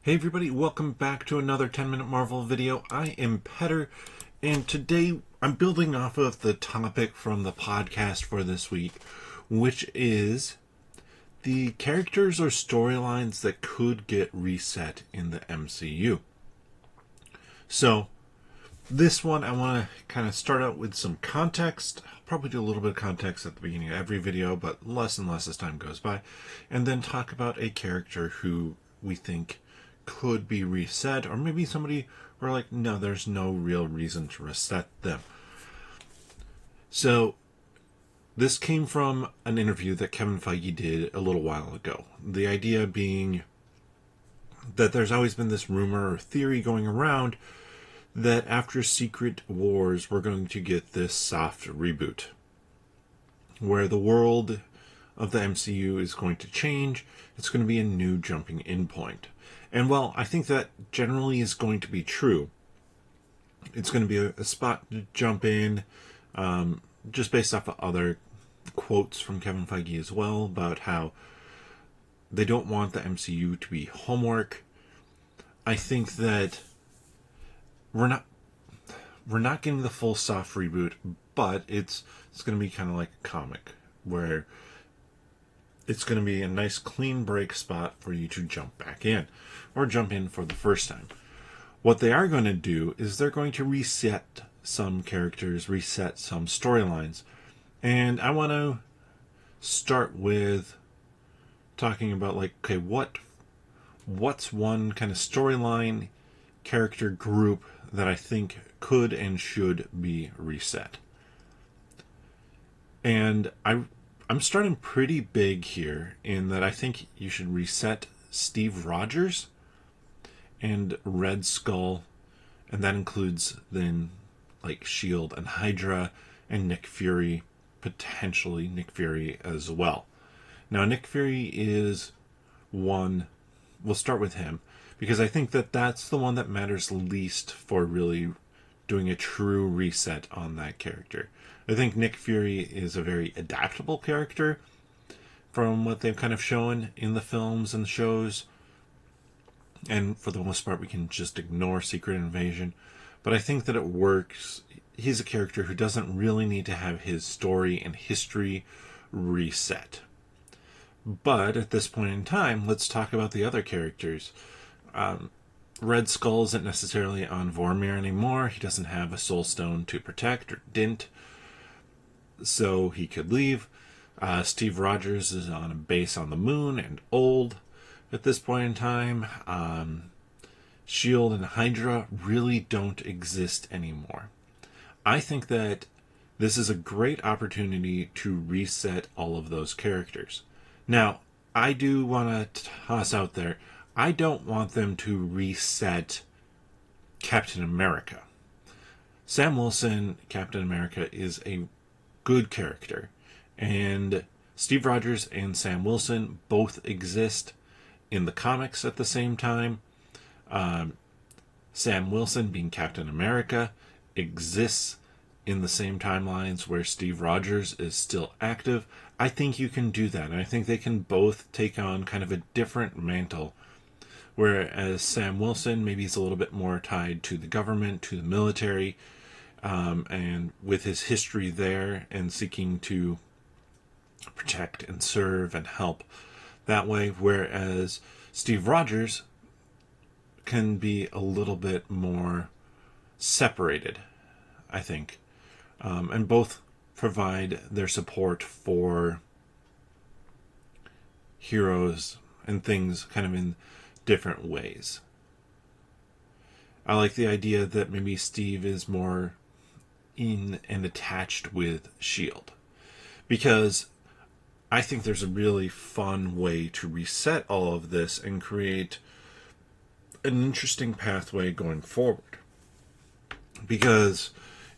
Hey everybody, welcome back to another 10-minute Marvel video. I am Petter, and today I'm building off of the topic from the podcast for this week, which is the characters or storylines that could get reset in the MCU. So, this one I want to kind of start out with some context. I'll probably do a little bit of context at the beginning of every video, but less and less as time goes by, and then talk about a character who we think could be reset, or maybe somebody we're like, no, there's no real reason to reset them. So this came from an interview that Kevin Feige did a little while ago. The idea being that there's always been this rumor or theory going around that after Secret Wars we're going to get this soft reboot where the world of the MCU is going to change. It's going to be a new jumping in point. And while I think that generally is going to be true, it's going to be a spot to jump in, just based off of other quotes from Kevin Feige as well, about how they don't want the MCU to be homework. I think that we're not getting the full soft reboot, but it's going to be kind of like a comic, where it's going to be a nice clean break spot for you to jump back in, or jump in for the first time. What they are going to do is they're going to reset some characters, reset some storylines. And I want to start with talking about, like, okay, what's one kind of storyline character group that I think could and should be reset. And I'm starting pretty big here in that I think you should reset Steve Rogers and Red Skull, and that includes then like S.H.I.E.L.D. and Hydra and Nick Fury, potentially Nick Fury as well. Now Nick Fury is one, we'll start with him, because I think that that's the one that matters least for really doing a true reset on that character. I think Nick Fury is a very adaptable character from what they've kind of shown in the films and the shows. And for the most part, we can just ignore Secret Invasion. But I think that it works. He's a character who doesn't really need to have his story and history reset. But at this point in time, let's talk about the other characters. Red Skull isn't necessarily on Vormir anymore. He doesn't have a soul stone to protect, or didn't, so he could leave. Steve Rogers is on a base on the moon and old at this point in time. S.H.I.E.L.D. and Hydra really don't exist anymore. I think that this is a great opportunity to reset all of those characters. Now, I do want to toss out there, I don't want them to reset Captain America. Sam Wilson, Captain America, is a good character, and Steve Rogers and Sam Wilson both exist in the comics at the same time. Sam Wilson, being Captain America, exists in the same timelines where Steve Rogers is still active. I think you can do that, and I think they can both take on kind of a different mantle, whereas Sam Wilson maybe is a little bit more tied to the government, to the military, and with his history there and seeking to protect and serve and help that way, whereas Steve Rogers can be a little bit more separated, I think, and both provide their support for heroes and things kind of in different ways. I like the idea that maybe Steve is more in and attached with S.H.I.E.L.D. because I think there's a really fun way to reset all of this and create an interesting pathway going forward. Because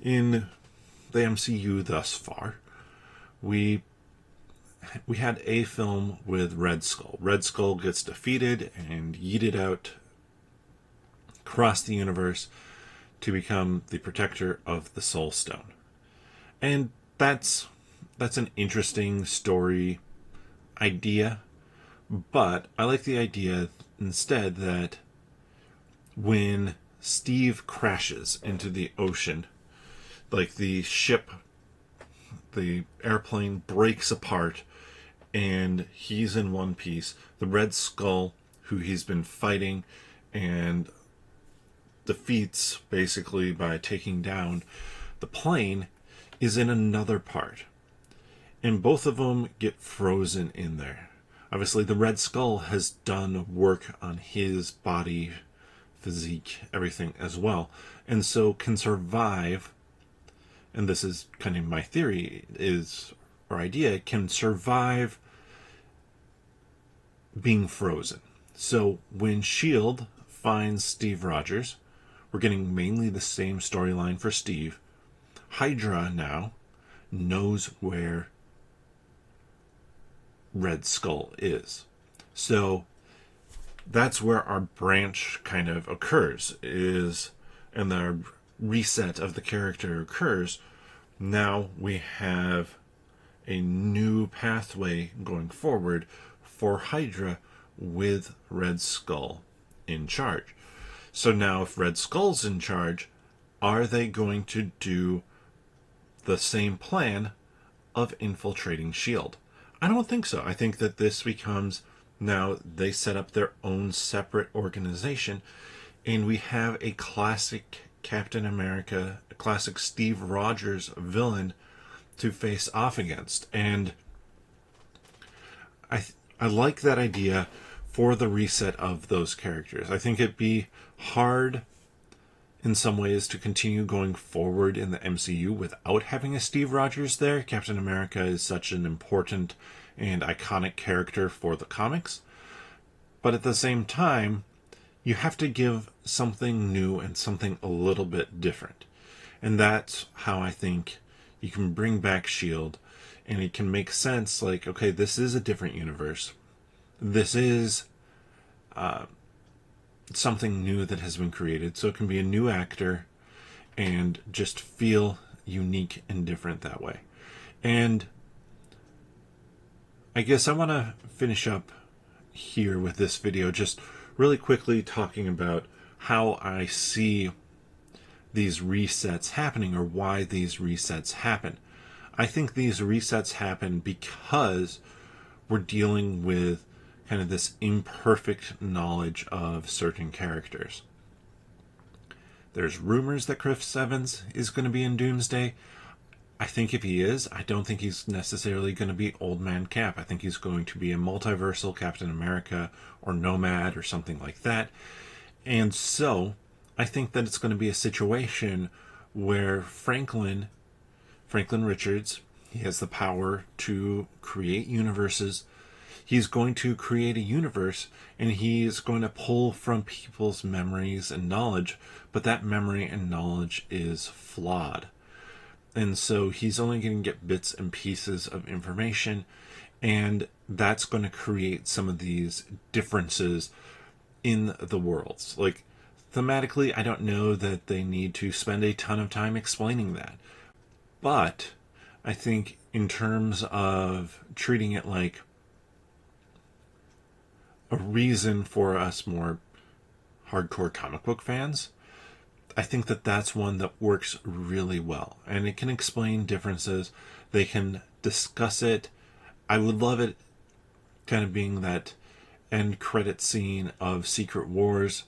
in the MCU thus far, we had a film with Red Skull. Red Skull gets defeated and yeeted out across the universe to become the protector of the Soul Stone. And that's an interesting story idea, but I like the idea instead that when Steve crashes into the ocean, like the ship, the airplane breaks apart, and he's in one piece. The Red Skull, who he's been fighting and defeats basically by taking down the plane, is in another part. And both of them get frozen in there. Obviously, the Red Skull has done work on his body, physique, everything as well, and so can survive. And this is kind of my theory, or idea, can survive being frozen. So when S.H.I.E.L.D. finds Steve Rogers, we're getting mainly the same storyline for Steve. Hydra now knows where Red Skull is. So that's where our branch kind of occurs, and the reset of the character occurs. Now we have a new pathway going forward for Hydra with Red Skull in charge. So now if Red Skull's in charge, are they going to do the same plan of infiltrating S.H.I.E.L.D.? I don't think so. I think that this becomes, now they set up their own separate organization, and we have a classic Captain America, a classic Steve Rogers villain to face off against. And I like that idea for the reset of those characters. I think it'd be hard in some ways to continue going forward in the MCU without having a Steve Rogers there. Captain America is such an important and iconic character for the comics. But at the same time, you have to give something new and something a little bit different. And that's how I think you can bring back S.H.I.E.L.D. and it can make sense, like, okay, this is a different universe. This is something new that has been created, so it can be a new actor and just feel unique and different that way. And I guess I want to finish up here with this video just really quickly talking about how I see these resets happening, or why these resets happen. I think these resets happen because we're dealing with kind of this imperfect knowledge of certain characters. There's rumors that Chris Evans is going to be in Doomsday. I think if he is, I don't think he's necessarily going to be Old Man Cap. I think he's going to be a multiversal Captain America or Nomad or something like that. And so I think that it's going to be a situation where Franklin Richards, he has the power to create universes. He's going to create a universe, and he's going to pull from people's memories and knowledge, but that memory and knowledge is flawed. And so he's only going to get bits and pieces of information, and that's going to create some of these differences in the worlds. Like, thematically, I don't know that they need to spend a ton of time explaining that. But I think in terms of treating it like a reason for us more hardcore comic book fans, I think that that's one that works really well. And it can explain differences. They can discuss it. I would love it kind of being that end credit scene of Secret Wars.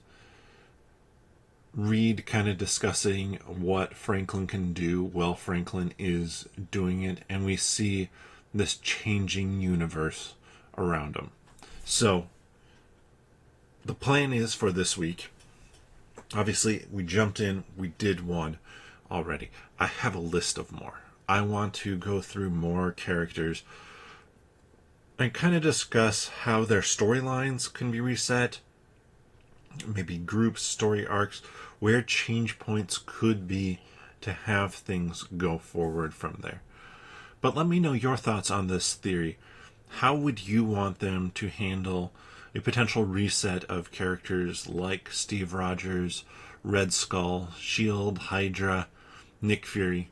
Reed kind of discussing what Franklin can do while Franklin is doing it. And we see this changing universe around him. So the plan is for this week. Obviously, we jumped in. We did one already. I have a list of more. I want to go through more characters and kind of discuss how their storylines can be reset. Maybe groups, story arcs, where change points could be to have things go forward from there. But let me know your thoughts on this theory. How would you want them to handle a potential reset of characters like Steve Rogers, Red Skull, S.H.I.E.L.D., Hydra, Nick Fury?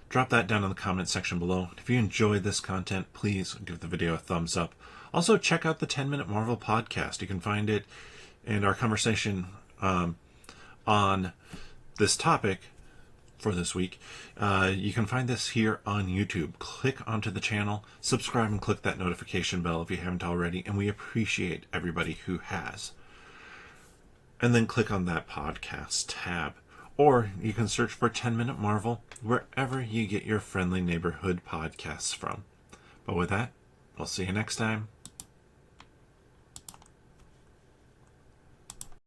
Drop that down in the comment section below. If you enjoyed this content, please give the video a thumbs up. Also, check out the 10 Minute Marvel podcast. You can find it and our conversation on this topic for this week, you can find this here on YouTube. Click onto the channel, subscribe, and click that notification bell if you haven't already, and we appreciate everybody who has. And then click on that podcast tab. Or you can search for 10 Minute Marvel wherever you get your friendly neighborhood podcasts from. But with that, we'll see you next time.